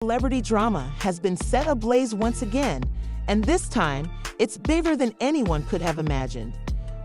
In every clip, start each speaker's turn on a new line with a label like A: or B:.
A: Celebrity drama has been set ablaze once again, and this time, it's bigger than anyone could have imagined.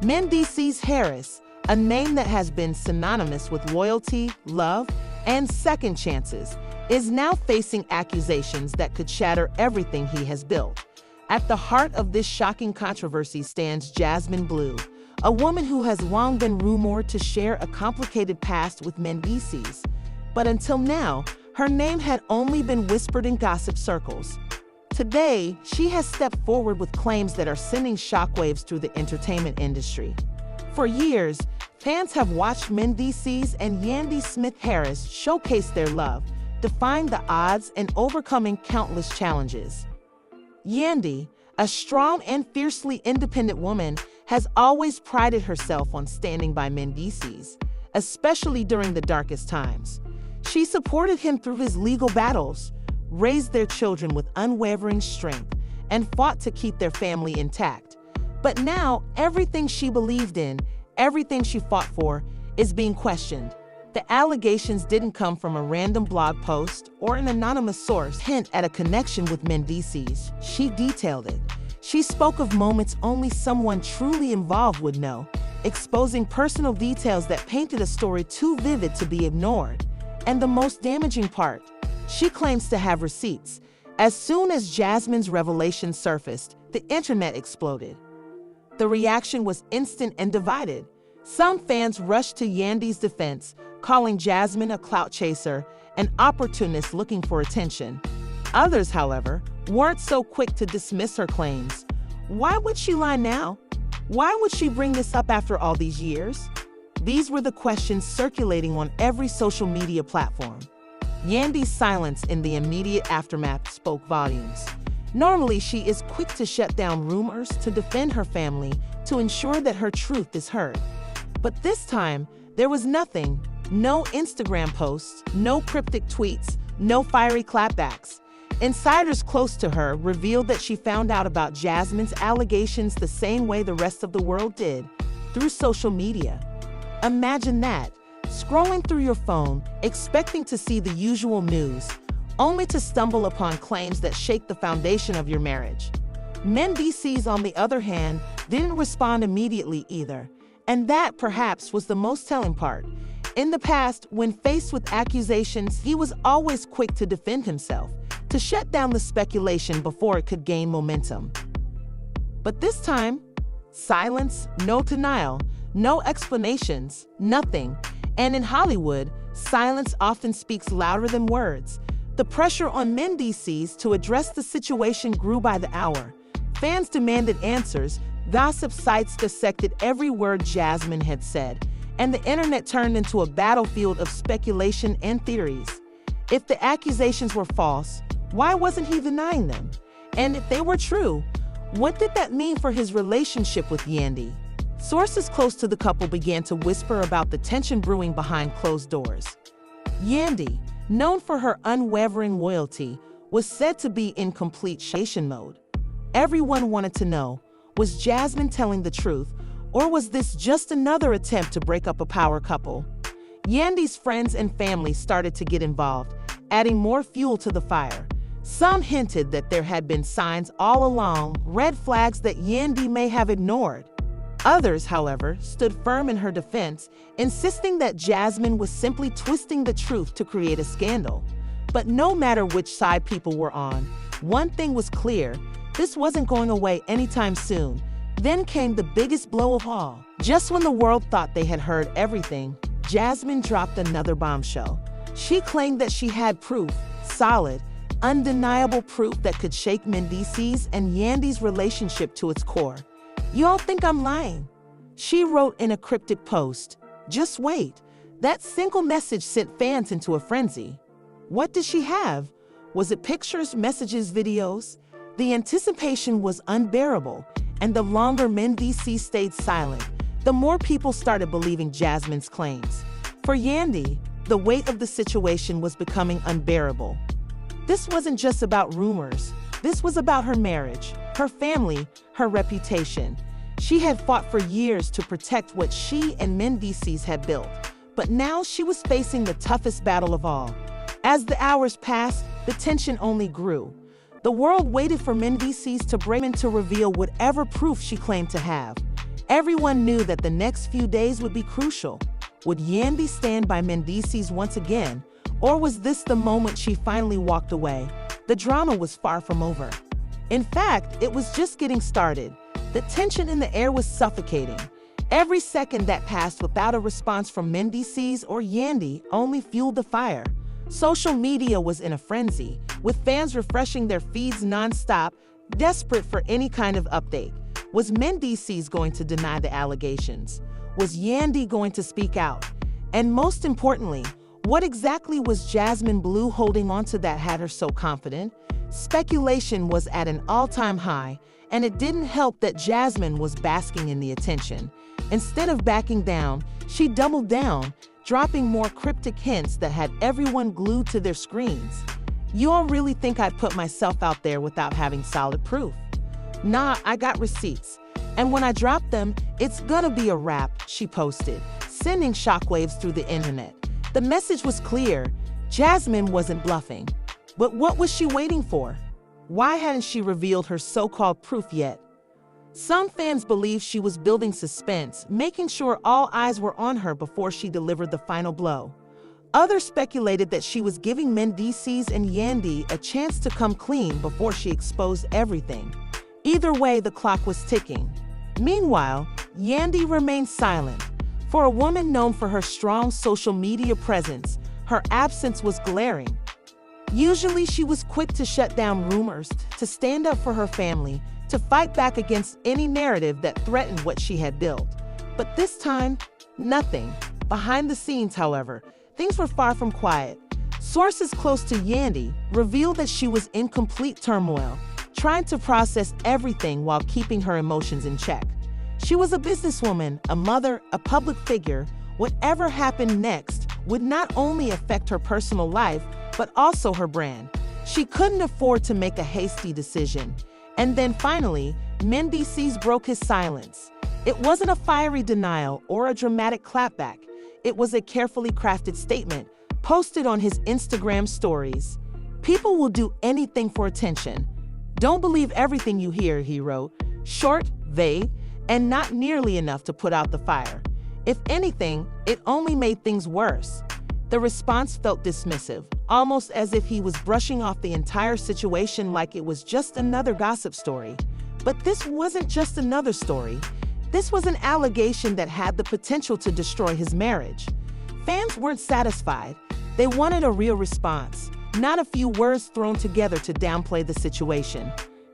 A: Mendeecees Harris, a name that has been synonymous with loyalty, love, and second chances, is now facing accusations that could shatter everything he has built. At the heart of this shocking controversy stands Jasmine Bleu, a woman who has long been rumored to share a complicated past with Mendeecees. But until now, her name had only been whispered in gossip circles. Today, she has stepped forward with claims that are sending shockwaves through the entertainment industry. For years, fans have watched Mendeecees and Yandy Smith-Harris showcase their love, defying the odds and overcoming countless challenges. Yandy, a strong and fiercely independent woman, has always prided herself on standing by Mendeecees, especially during the darkest times. She supported him through his legal battles, raised their children with unwavering strength, and fought to keep their family intact. But now, everything she believed in, everything she fought for, is being questioned. The allegations didn't come from a random blog post or an anonymous source hint at a connection with Mendeecees. She detailed it. She spoke of moments only someone truly involved would know, exposing personal details that painted a story too vivid to be ignored. And the most damaging part, she claims to have receipts. As soon as Jasmine's revelation surfaced, the internet exploded. The reaction was instant and divided. Some fans rushed to Yandy's defense, calling Jasmine a clout chaser, an opportunist looking for attention. Others, however, weren't so quick to dismiss her claims. Why would she lie now? Why would she bring this up after all these years? These were the questions circulating on every social media platform. Yandy's silence in the immediate aftermath spoke volumes. Normally, she is quick to shut down rumors, to defend her family, to ensure that her truth is heard. But this time, there was nothing. No Instagram posts, no cryptic tweets, no fiery clapbacks. Insiders close to her revealed that she found out about Jasmine's allegations the same way the rest of the world did, through social media. Imagine that, scrolling through your phone, expecting to see the usual news, only to stumble upon claims that shake the foundation of your marriage. Mendeecees, on the other hand, didn't respond immediately either, and that perhaps was the most telling part. In the past, when faced with accusations, he was always quick to defend himself, to shut down the speculation before it could gain momentum. But this time, silence, no denial, no explanations, nothing. And in Hollywood, silence often speaks louder than words. The pressure on Mendeecees to address the situation grew by the hour. Fans demanded answers, gossip sites dissected every word Jasmine had said, and the internet turned into a battlefield of speculation and theories. If the accusations were false, why wasn't he denying them? And if they were true, what did that mean for his relationship with Yandy? Sources close to the couple began to whisper about the tension brewing behind closed doors. Yandy, known for her unwavering loyalty, was said to be in complete shation mode. Everyone wanted to know, was Jasmine telling the truth, or was this just another attempt to break up a power couple? Yandy's friends and family started to get involved, adding more fuel to the fire. Some hinted that there had been signs all along, red flags that Yandy may have ignored. Others, however, stood firm in her defense, insisting that Jasmine was simply twisting the truth to create a scandal. But no matter which side people were on, one thing was clear: this wasn't going away anytime soon. Then came the biggest blow of all. Just when the world thought they had heard everything, Jasmine dropped another bombshell. She claimed that she had proof, solid, undeniable proof that could shake Mendeecees and Yandy's relationship to its core. "Y'all think I'm lying?" she wrote in a cryptic post. Just wait. That single message sent fans into a frenzy. What did she have? Was it pictures, messages, videos? The anticipation was unbearable, and the longer Mendeecees stayed silent, the more people started believing Jasmine's claims. For Yandy, the weight of the situation was becoming unbearable. This wasn't just about rumors. This was about her marriage, her family, her reputation. She had fought for years to protect what she and Mendeecees had built, but now she was facing the toughest battle of all. As the hours passed, the tension only grew. The world waited for Mendeecees to break in to reveal whatever proof she claimed to have. Everyone knew that the next few days would be crucial. Would Yandy stand by Mendeecees once again, or was this the moment she finally walked away? The drama was far from over. In fact, it was just getting started. The tension in the air was suffocating. Every second that passed without a response from Mendeecees or Yandy only fueled the fire. Social media was in a frenzy, with fans refreshing their feeds non-stop, desperate for any kind of update. Was Mendeecees going to deny the allegations? Was Yandy going to speak out? And most importantly, what exactly was Jasmine Bleu holding onto that had her so confident? Speculation was at an all-time high, and it didn't help that Jasmine was basking in the attention. Instead of backing down, she doubled down, dropping more cryptic hints that had everyone glued to their screens. You all really think I'd put myself out there without having solid proof? Nah, I got receipts. And when I drop them, it's gonna be a wrap, she posted, sending shockwaves through the internet. The message was clear. Jasmine wasn't bluffing. But what was she waiting for? Why hadn't she revealed her so-called proof yet? Some fans believed she was building suspense, making sure all eyes were on her before she delivered the final blow. Others speculated that she was giving Mendeecees and Yandy a chance to come clean before she exposed everything. Either way, the clock was ticking. Meanwhile, Yandy remained silent. For a woman known for her strong social media presence, her absence was glaring. Usually, she was quick to shut down rumors, to stand up for her family, to fight back against any narrative that threatened what she had built. But this time, nothing. Behind the scenes, however, things were far from quiet. Sources close to Yandy revealed that she was in complete turmoil, trying to process everything while keeping her emotions in check. She was a businesswoman, a mother, a public figure. Whatever happened next would not only affect her personal life, but also her brand. She couldn't afford to make a hasty decision. And then finally, Mendeecees broke his silence. It wasn't a fiery denial or a dramatic clapback. It was a carefully crafted statement posted on his Instagram stories. "People will do anything for attention. Don't believe everything you hear," he wrote. Short, vague, and not nearly enough to put out the fire. If anything, it only made things worse. The response felt dismissive, almost as if he was brushing off the entire situation like it was just another gossip story. But this wasn't just another story. This was an allegation that had the potential to destroy his marriage. Fans weren't satisfied. They wanted a real response, not a few words thrown together to downplay the situation.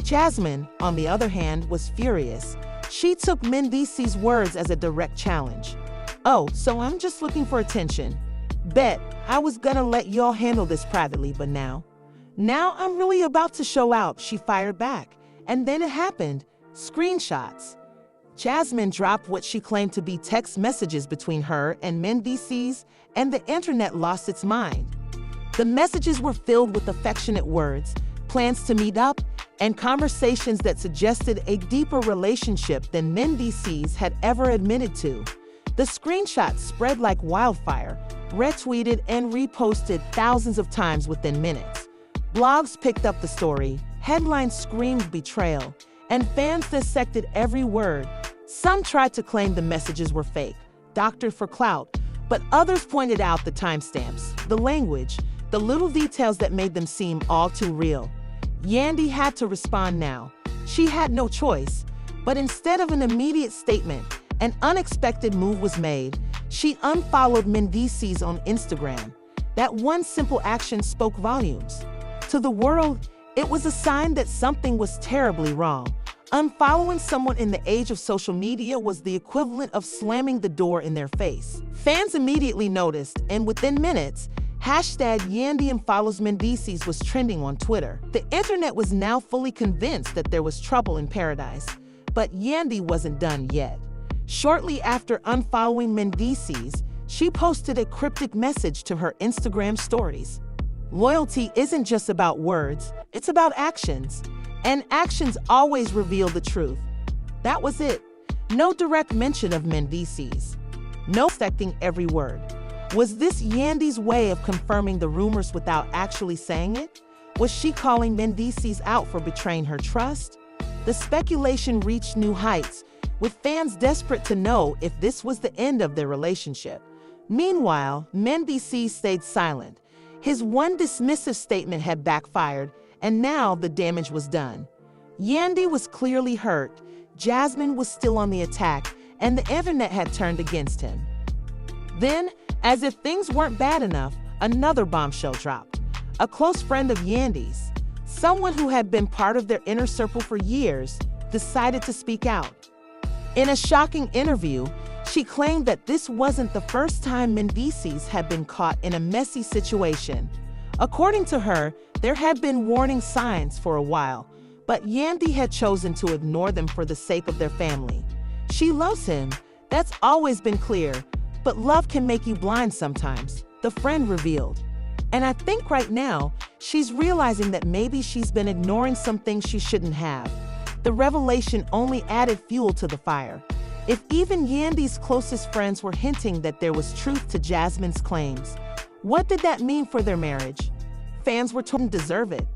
A: Jasmine, on the other hand, was furious. She took Mendeecees' words as a direct challenge. "Oh, so I'm just looking for attention. Bet I was gonna let y'all handle this privately, but now I'm really about to show out," she fired back. And then it happened. Screenshots. Jasmine dropped what she claimed to be text messages between her and Mendeecees, and the internet lost its mind. The messages were filled with affectionate words, plans to meet up, and conversations that suggested a deeper relationship than Mendeecees had ever admitted to. The screenshots spread like wildfire, retweeted and reposted thousands of times within minutes. Blogs picked up the story, headlines screamed betrayal, and fans dissected every word. Some tried to claim the messages were fake, doctored for clout, but others pointed out the timestamps, the language, the little details that made them seem all too real. Yandy had to respond now. She had no choice, but instead of an immediate statement, an unexpected move was made. She unfollowed Mendeecees on Instagram. That one simple action spoke volumes. To the world, it was a sign that something was terribly wrong. Unfollowing someone in the age of social media was the equivalent of slamming the door in their face. Fans immediately noticed, and within minutes, #Yandy unfollows Mendeecees was trending on Twitter. The internet was now fully convinced that there was trouble in paradise. But Yandy wasn't done yet. Shortly after unfollowing Mendeecees, she posted a cryptic message to her Instagram stories. Loyalty isn't just about words, it's about actions. And actions always reveal the truth. That was it. No direct mention of Mendeecees. No dissecting every word. Was this Yandy's way of confirming the rumors without actually saying it? Was she calling Mendeecees out for betraying her trust? The speculation reached new heights, with fans desperate to know if this was the end of their relationship. Meanwhile, Mendeecees stayed silent. His one dismissive statement had backfired, and now the damage was done. Yandy was clearly hurt, Jasmine was still on the attack, and the internet had turned against him. Then, as if things weren't bad enough, another bombshell dropped. A close friend of Yandy's, someone who had been part of their inner circle for years, decided to speak out. In a shocking interview, she claimed that this wasn't the first time Mendeecees had been caught in a messy situation. According to her, there had been warning signs for a while, but Yandy had chosen to ignore them for the sake of their family. She loves him, that's always been clear, but love can make you blind sometimes, the friend revealed. And I think right now, she's realizing that maybe she's been ignoring some things she shouldn't have. The revelation only added fuel to the fire. If even Yandy's closest friends were hinting that there was truth to Jasmine's claims, what did that mean for their marriage? Fans were told to deserve it.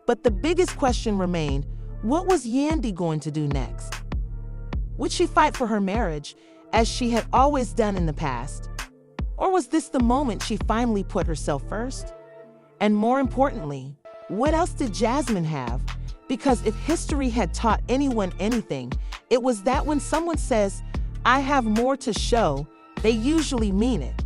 A: But the biggest question remained, what was Yandy going to do next? Would she fight for her marriage, as she had always done in the past? Or was this the moment she finally put herself first? And more importantly, what else did Jasmine have? Because if history had taught anyone anything, it was that when someone says, "I have more to show," they usually mean it.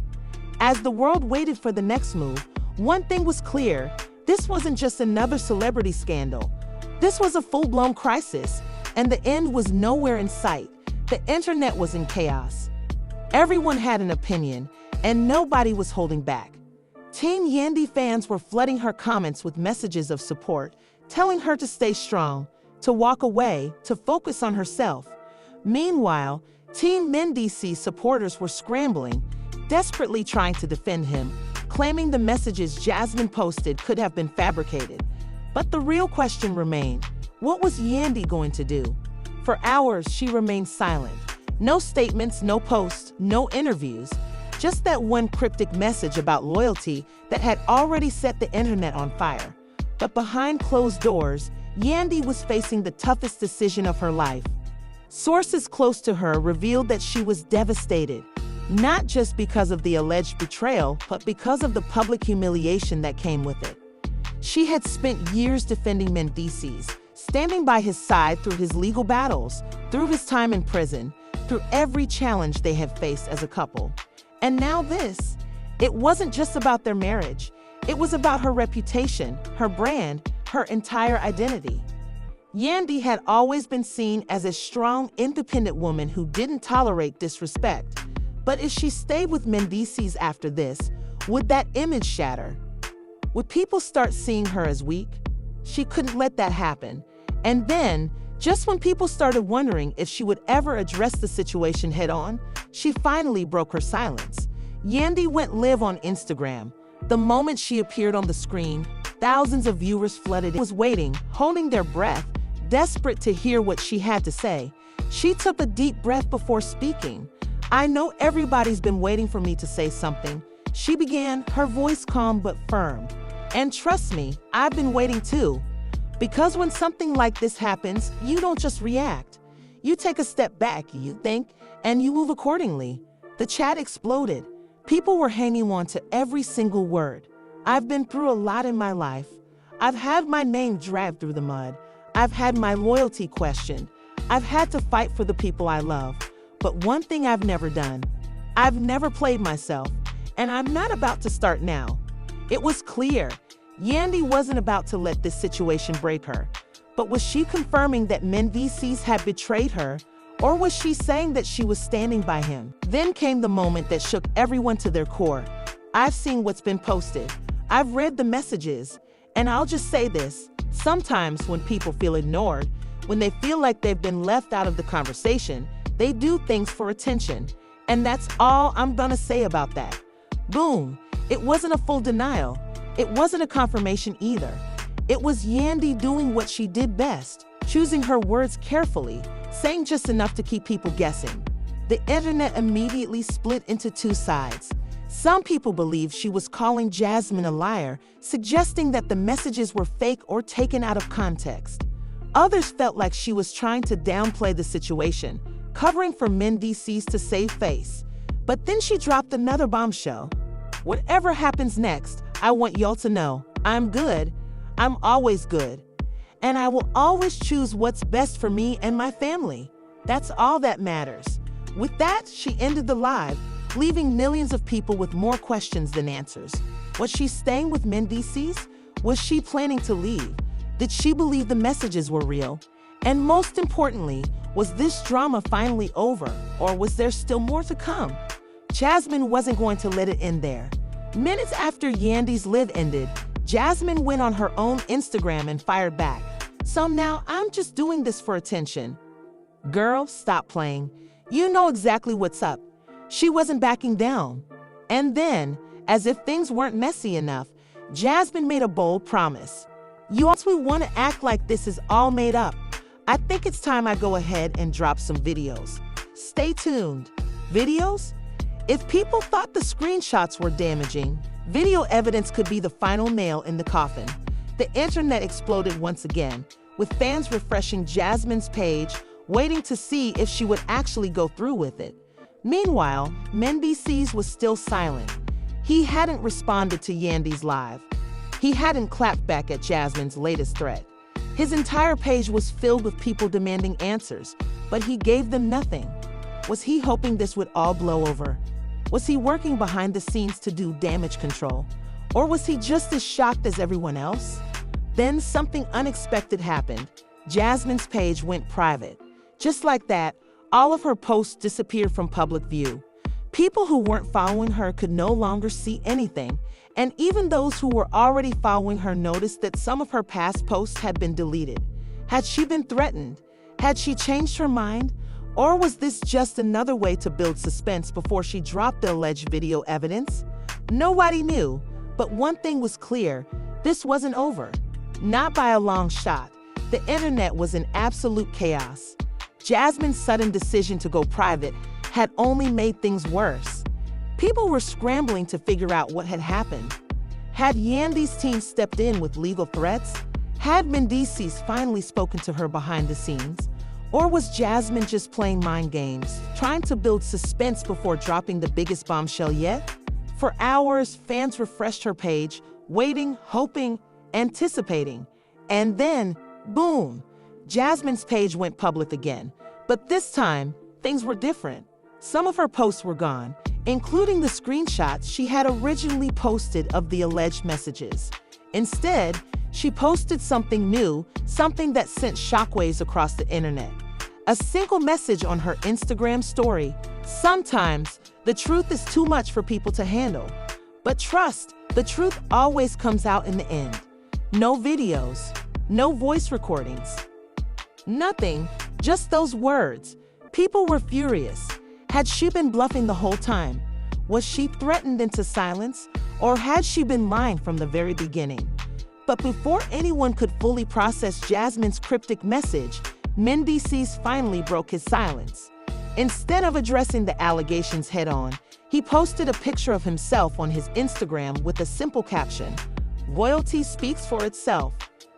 A: As the world waited for the next move, one thing was clear: this wasn't just another celebrity scandal. This was a full-blown crisis, and the end was nowhere in sight. The internet was in chaos. Everyone had an opinion, and nobody was holding back. Team Yandy fans were flooding her comments with messages of support, telling her to stay strong, to walk away, to focus on herself. Meanwhile, Team Mendeecees supporters were scrambling, desperately trying to defend him, claiming the messages Jasmine posted could have been fabricated. But the real question remained, what was Yandy going to do? For hours, she remained silent. No statements, no posts, no interviews. Just that one cryptic message about loyalty that had already set the internet on fire. But behind closed doors, Yandy was facing the toughest decision of her life. Sources close to her revealed that she was devastated, not just because of the alleged betrayal, but because of the public humiliation that came with it. She had spent years defending Mendeecees, standing by his side through his legal battles, through his time in prison, through every challenge they had faced as a couple. And now this. It wasn't just about their marriage. It was about her reputation, her brand, her entire identity. Yandy had always been seen as a strong, independent woman who didn't tolerate disrespect. But if she stayed with Mendeecees after this, would that image shatter? Would people start seeing her as weak? She couldn't let that happen. And then, just when people started wondering if she would ever address the situation head-on, she finally broke her silence. Yandy went live on Instagram. The moment she appeared on the screen, thousands of viewers flooded in. Was waiting, holding their breath, desperate to hear what she had to say. She took a deep breath before speaking. "I know everybody's been waiting for me to say something," she began, her voice calm but firm. "And trust me, I've been waiting too. Because when something like this happens, you don't just react. You take a step back, you think, and you move accordingly." The chat exploded. People were hanging on to every single word. "I've been through a lot in my life. I've had my name dragged through the mud. I've had my loyalty questioned. I've had to fight for the people I love. But one thing I've never done, I've never played myself, and I'm not about to start now." It was clear. Yandy wasn't about to let this situation break her. But was she confirming that Mendeecees had betrayed her, or was she saying that she was standing by him? Then came the moment that shook everyone to their core. "I've seen what's been posted. I've read the messages. And I'll just say this, sometimes when people feel ignored, when they feel like they've been left out of the conversation, they do things for attention. And that's all I'm gonna say about that." Boom. It wasn't a full denial. It wasn't a confirmation either. It was Yandy doing what she did best, choosing her words carefully, saying just enough to keep people guessing. The internet immediately split into two sides. Some people believe she was calling Jasmine a liar, suggesting that the messages were fake or taken out of context. Others felt like she was trying to downplay the situation, covering for Mendeecees to save face. But then she dropped another bombshell. Whatever happens next, I want y'all to know, I'm good. I'm always good. And I will always choose what's best for me and my family. That's all that matters. With that, she ended the live, leaving millions of people with more questions than answers. Was she staying with Mendeecees? Was she planning to leave? Did she believe the messages were real? And most importantly, was this drama finally over, or was there still more to come? Jasmine wasn't going to let it end there. Minutes after Yandy's live ended, Jasmine went on her own Instagram and fired back. So now I'm just doing this for attention. Girl, stop playing. You know exactly what's up. She wasn't backing down. And then, as if things weren't messy enough, Jasmine made a bold promise. You also want to act like this is all made up. I think it's time I go ahead and drop some videos. Stay tuned. Videos? If people thought the screenshots were damaging, video evidence could be the final nail in the coffin. The internet exploded once again, with fans refreshing Jasmine's page, waiting to see if she would actually go through with it. Meanwhile, Mendeecees was still silent. He hadn't responded to Yandy's live. He hadn't clapped back at Jasmine's latest threat. His entire page was filled with people demanding answers, but he gave them nothing. Was he hoping this would all blow over? Was he working behind the scenes to do damage control? Or was he just as shocked as everyone else? Then something unexpected happened. Jasmine's page went private. Just like that, all of her posts disappeared from public view. People who weren't following her could no longer see anything, and even those who were already following her noticed that some of her past posts had been deleted. Had she been threatened? Had she changed her mind? Or was this just another way to build suspense before she dropped the alleged video evidence? Nobody knew, but one thing was clear: this wasn't over. Not by a long shot. The internet was in absolute chaos. Jasmine's sudden decision to go private had only made things worse. People were scrambling to figure out what had happened. Had Yandy's team stepped in with legal threats? Had Mendeecees finally spoken to her behind the scenes? Or was Jasmine just playing mind games, trying to build suspense before dropping the biggest bombshell yet? For hours, fans refreshed her page, waiting, hoping, anticipating. And then, boom, Jasmine's page went public again. But this time, things were different. Some of her posts were gone, including the screenshots she had originally posted of the alleged messages. Instead, she posted something new, something that sent shockwaves across the internet. A single message on her Instagram story. Sometimes, the truth is too much for people to handle. But trust, the truth always comes out in the end. No videos, no voice recordings. Nothing, just those words. People were furious. Had she been bluffing the whole time? Was she threatened into silence? Or had she been lying from the very beginning? But before anyone could fully process Jasmine's cryptic message, Mendeecees finally broke his silence. Instead of addressing the allegations head-on, he posted a picture of himself on his Instagram with a simple caption: "Royalty speaks for itself.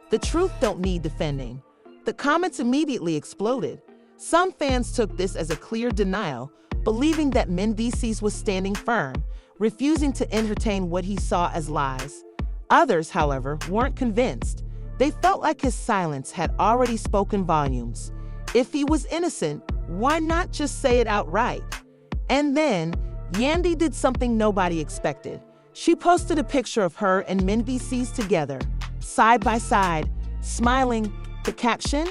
A: The truth don't need defending." The comments immediately exploded. Some fans took this as a clear denial, believing that Mendeecees was standing firm, refusing to entertain what he saw as lies. Others, however, weren't convinced. They felt like his silence had already spoken volumes. If he was innocent, why not just say it outright? And then, Yandy did something nobody expected. She posted a picture of her and Mendeecees together, side by side, smiling. The caption?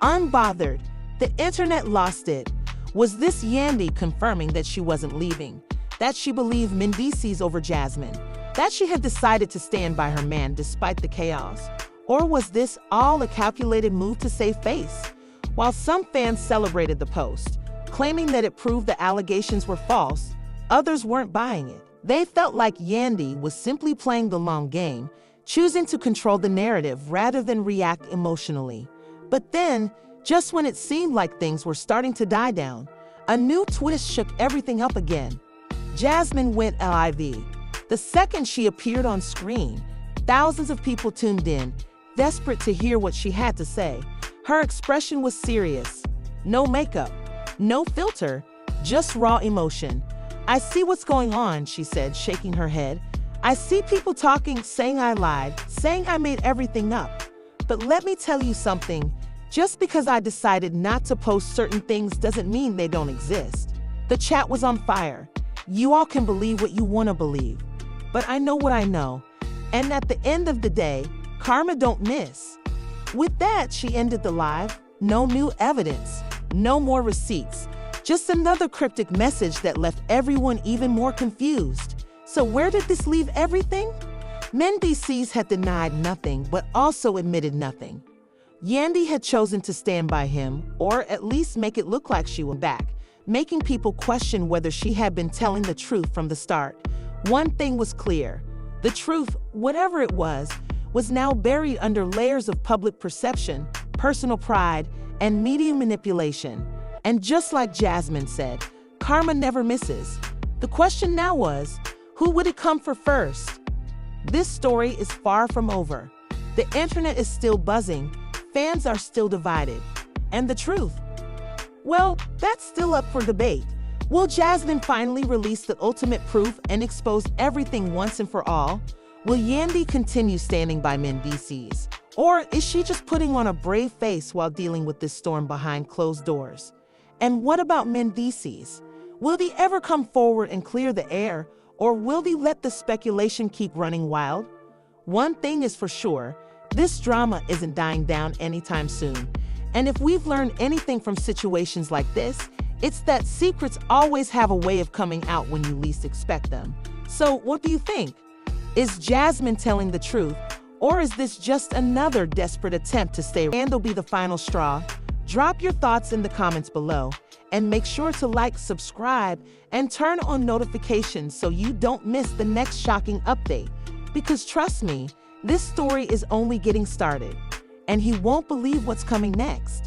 A: "Unbothered." The internet lost it. Was this Yandy confirming that she wasn't leaving? That she believed Mendeecees over Jasmine? That she had decided to stand by her man despite the chaos? Or was this all a calculated move to save face? While some fans celebrated the post, claiming that it proved the allegations were false, others weren't buying it. They felt like Yandy was simply playing the long game, choosing to control the narrative rather than react emotionally. But then, just when it seemed like things were starting to die down, a new twist shook everything up again. Jasmine went live. The second she appeared on screen, thousands of people tuned in, desperate to hear what she had to say. Her expression was serious. No makeup, no filter, just raw emotion. "I see what's going on," she said, shaking her head. "I see people talking, saying I lied, saying I made everything up. But let me tell you something. Just because I decided not to post certain things doesn't mean they don't exist." The chat was on fire. You all can believe what you want to believe, but I know what I know. And at the end of the day, karma don't miss. With that, she ended the live. No new evidence, no more receipts. Just another cryptic message that left everyone even more confused. So where did this leave everything? Mendeecees had denied nothing, but also admitted nothing. Yandy had chosen to stand by him, or at least make it look like she was back, making people question whether she had been telling the truth from the start. One thing was clear. The truth, whatever it was now buried under layers of public perception, personal pride, and media manipulation. And just like Jasmine said, karma never misses. The question now was, who would it come for first? This story is far from over. The internet is still buzzing, fans are still divided. And the truth? Well, that's still up for debate. Will Jasmine finally release the ultimate proof and expose everything once and for all? Will Yandy continue standing by Mendeecees? Or is she just putting on a brave face while dealing with this storm behind closed doors? And what about Mendeecees? Will they ever come forward and clear the air, or will they let the speculation keep running wild? One thing is for sure, this drama isn't dying down anytime soon. And if we've learned anything from situations like this, it's that secrets always have a way of coming out when you least expect them. So what do you think? Is Jasmine telling the truth, or is this just another desperate attempt to stay? And will be the final straw? Drop your thoughts in the comments below, and make sure to like, subscribe, and turn on notifications so you don't miss the next shocking update. Because trust me, this story is only getting started, and he won't believe what's coming next.